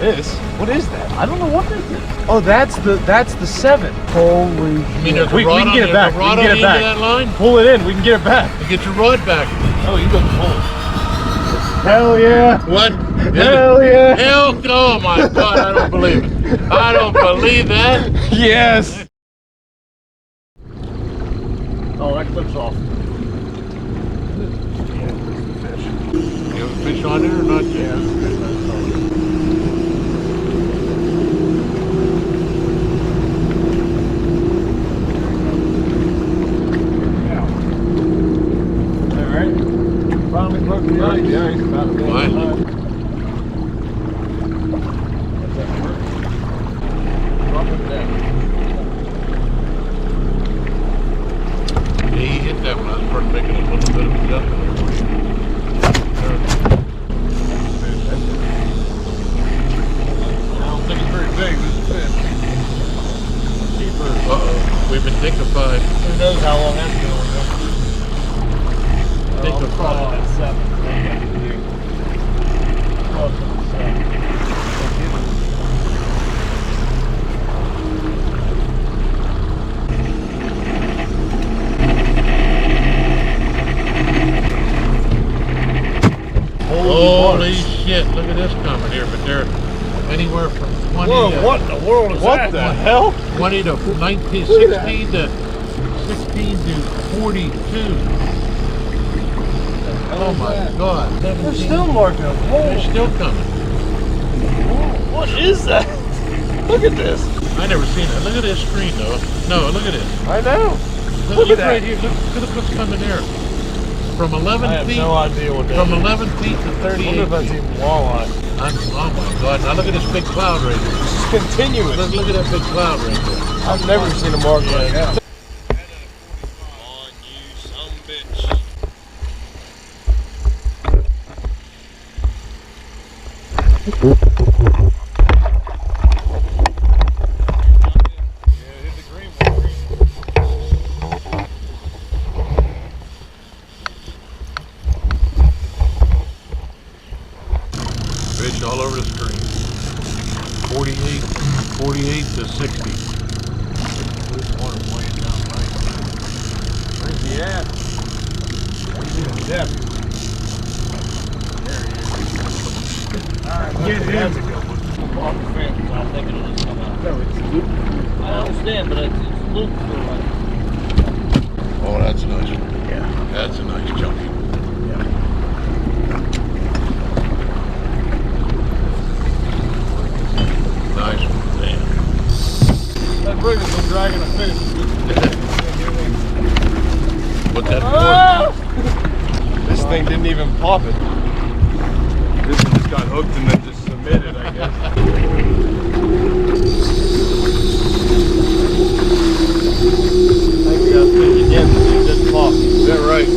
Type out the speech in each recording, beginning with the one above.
this. What is that? I don't know what this is. Oh, that's the 7. Holy shit. We can get it back. We can get it back. That line? Pull it in. We can get it back. You get your rod back. Oh, you got the hole. Hell yeah. What? Hell yeah. Hell, oh my God, I don't believe it. I don't believe that. Yes. Oh, that clips off. You have a fish on there or not yet? Alright. Finally broke the ice. Yeah, he's about to go. Finally. Drop him down. Yeah, he hit that when I was first making a little bit of adjustment. I don't think it's very big. This is fish. Keeper. Uh-oh. We've been dignified. Who knows how long that's going to go. Dignified. At 7. Close to 7. Holy shit, look at this coming here, but they're anywhere from 20 Whoa, to... what in the world is that? What the hell? 20 to 19, 16 to 16 to 42. Oh my God. They're still marking them. They're still coming. What is that? Look at this. I never seen that. Look at this screen though. No, look at this. I know. Look at at right that. here. Look what's coming there. From 11 I have feet. no idea what that From is. 11 feet to I 38 wonder if that's feet. even walleye. Oh my God. Now look at this big cloud right here. This is continuous. Look at that big cloud right there. I've never seen a mark like that. On you some bitch. Fish all over the screen. 48 to 60. Where's he at? He's in depth. There he is. Alright, get him. That's a good one. Off the fence, I think it'll just come out. No, it's loop. I understand, but it's looped for like... Oh, that's a nice one. Yeah. That's a nice chunky one. Nice one. Damn. That brigger's been dragging a fish. What's that for? This thing didn't even pop it. This one just got hooked and then just submitted, I guess. I think we gotta fish again since it didn't pop. Is that right?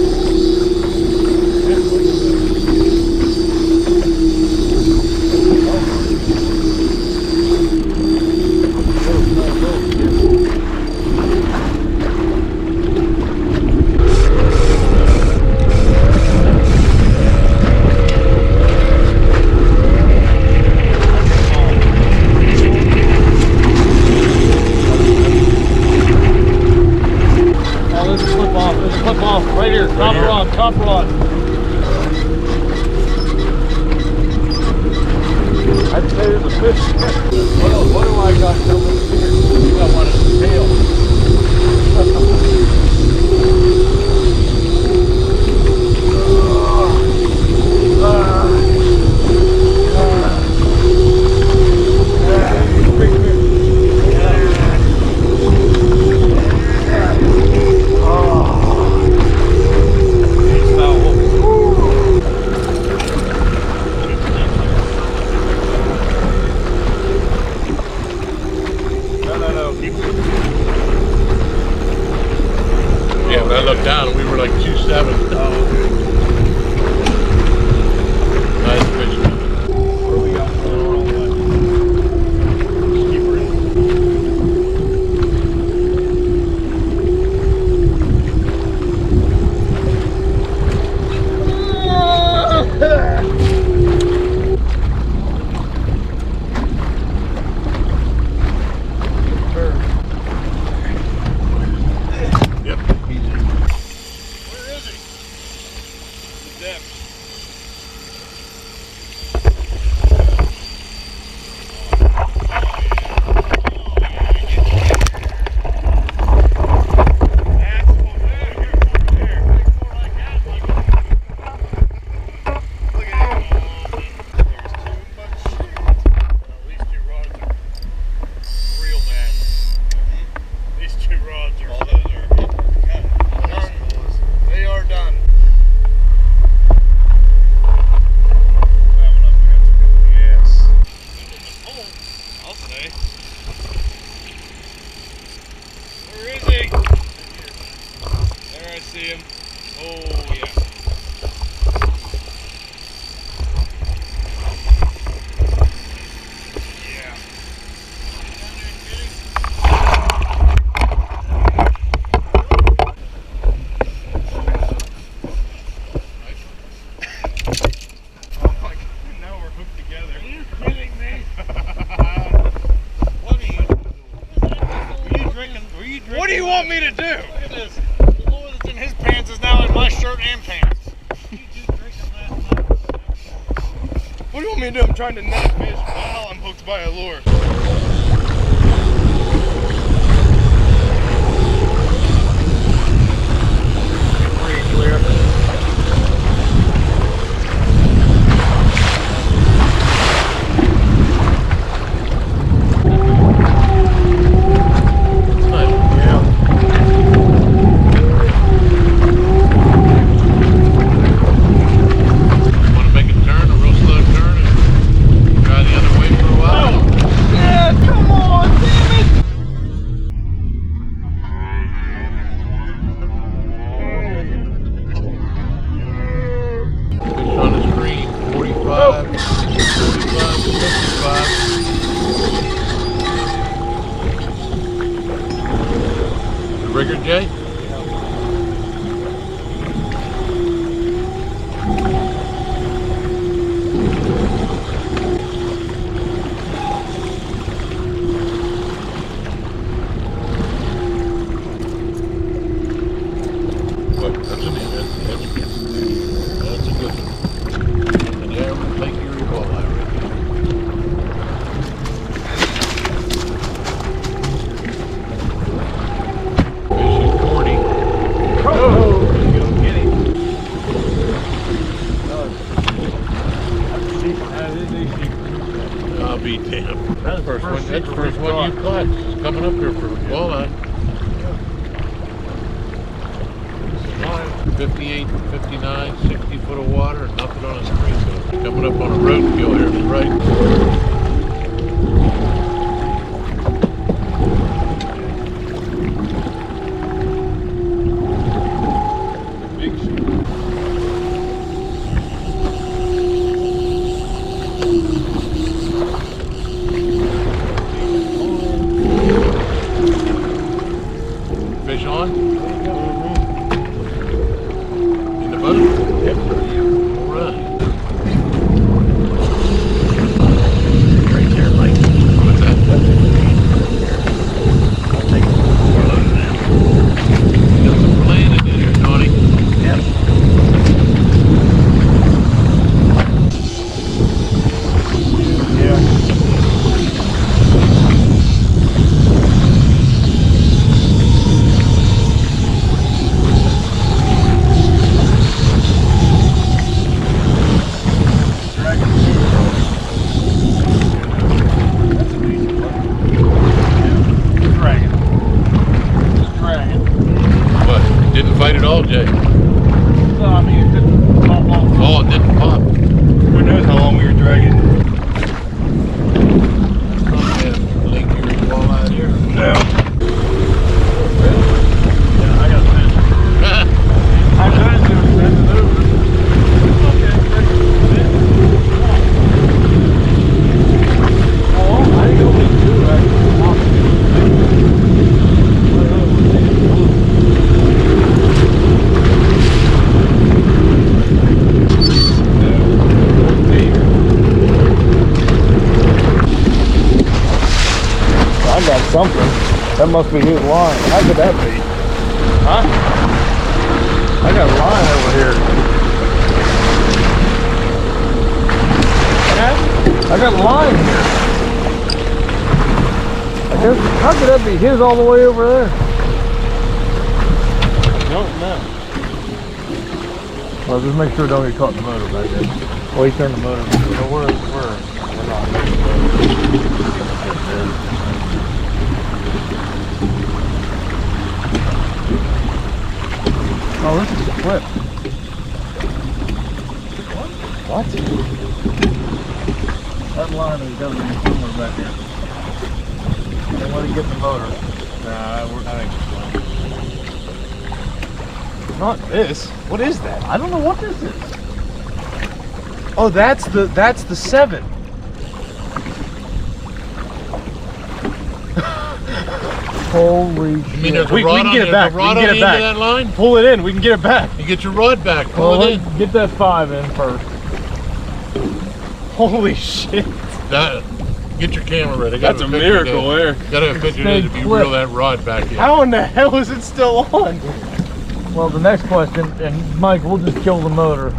Right here, top rod, top rod. I'd say there's a fish. What do I got coming here? You got one at the tail. Yeah, when I looked down, we were like 2.7. Nice fish. What do we got going on? Keeper in. him. Oh, yeah. Yeah. Oh my God, now we're hooked together. Are you kidding me? What are you doing? Were you drinking? What do you want me to do? Look at this. The lure that's in his pants is now in my shirt and pants. You just drinking last night. What do you want me to do? I'm trying to net fish while I'm hooked by a lure. Pretty clear. Want to make a turn, a real slow turn, and try the other way for a while? Yeah, come on, damn it! Fish on the screen, 45, 45, 55. The rigger, Jay? What? That's a neat one. That's a good one. And yeah, we'll Lake Erie walleye right there. Fishing 40. Oh, you don't get him. I'll be damned. That's First one, that's the first one you caught. It's coming up here for walleye. 58, 59, 60 foot of water, and nothing on a screen. So coming up on a roadkill here to the right. Fish on? In the boat? Yep. All right. Right there, Mike. What's that? I'll take one of them. Got some planted in here, Tony. Yeah. What? Didn't fight at all, Jay? So, I mean, it didn't pop off. Oh, it didn't pop. Who knows how long we were dragging? Yeah, Lake Erie walleye here. No. Yeah, I got a fish. I'm trying to send it over. Oh, I think only two actually. I got something. That must be his line. How could that be? Huh? I got a line over here. I got a line here. I guess, how could that be his all the way over there? I don't know. Well, just make sure it don't get caught in the motor back there. Well, he turned the motor. So we're not. Oh, this is a flip. What? That line has got to be somewhere back here. They want to get in the motor. Nah, I think it's fine. Not this. What is that? I don't know what this is. Oh, that's the 7. Holy shit. You mean there's a We rod can get it back. a rod We can on get the it end back. of that line? Pull it in. We can get it back. You get your rod back. Well, Pull it in. let's get that 5 in first. Holy shit. Get your camera ready. That's a miracle there. Gotta have a picture Big if you clip. reel that rod back in. How in the hell is it still on? Well, the next question, and Mike, we'll just kill the motor.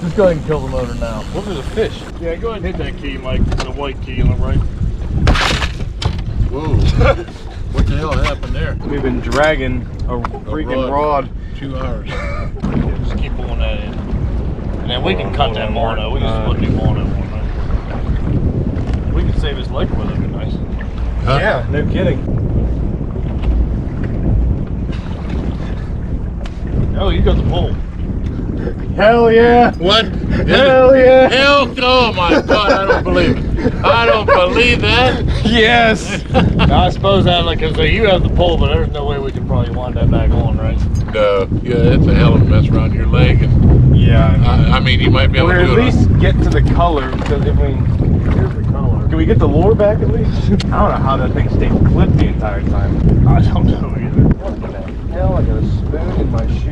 Just go ahead and kill the motor now. What was a fish? Yeah, go ahead and hit that key, Mike. The white key on the right. Whoa. What the hell happened there? We've been dragging a freaking rod. 2 hours. Just keep pulling that in. And then we can cut that mono. We can split the mono one, right? We can save his leg with it. It'd be nice. Huh? Yeah, no kidding. Oh, you got the pole. Hell yeah. What? Hell yeah. Hell, oh my God, I don't believe it. I don't believe that. Yes. I suppose that, like, cause you have the pole, but there's no way we can probably wind that back on, right? No, yeah, it's a hell of a mess around your leg. And Yeah. I mean, you might be able Or to at do it. least get to the color, because I mean, Here's the color. can we get the lure back at least? I don't know how that thing stayed flipped the entire time. I don't know either. What the hell? I got a spoon in my shoe.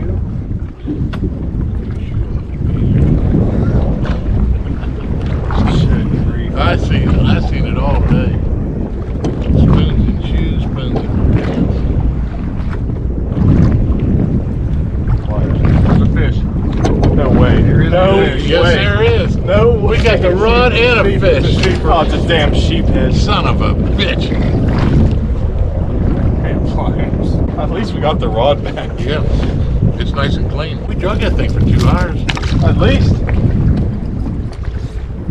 I seen it all day. Spoons and shoes, spoons and There's a fish. No way. There is no, a fish. yes, Way. there is. No way. We got the rod and a fish. Oh, it's a damn sheephead. Son of a bitch. Damn flyers. At least we got the rod back. Yeah, it's nice and clean. We drug that thing for 2 hours. At least.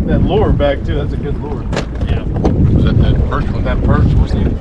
That lure back too. That's a good lure. Yeah. Was that perch one? That perch wasn't even.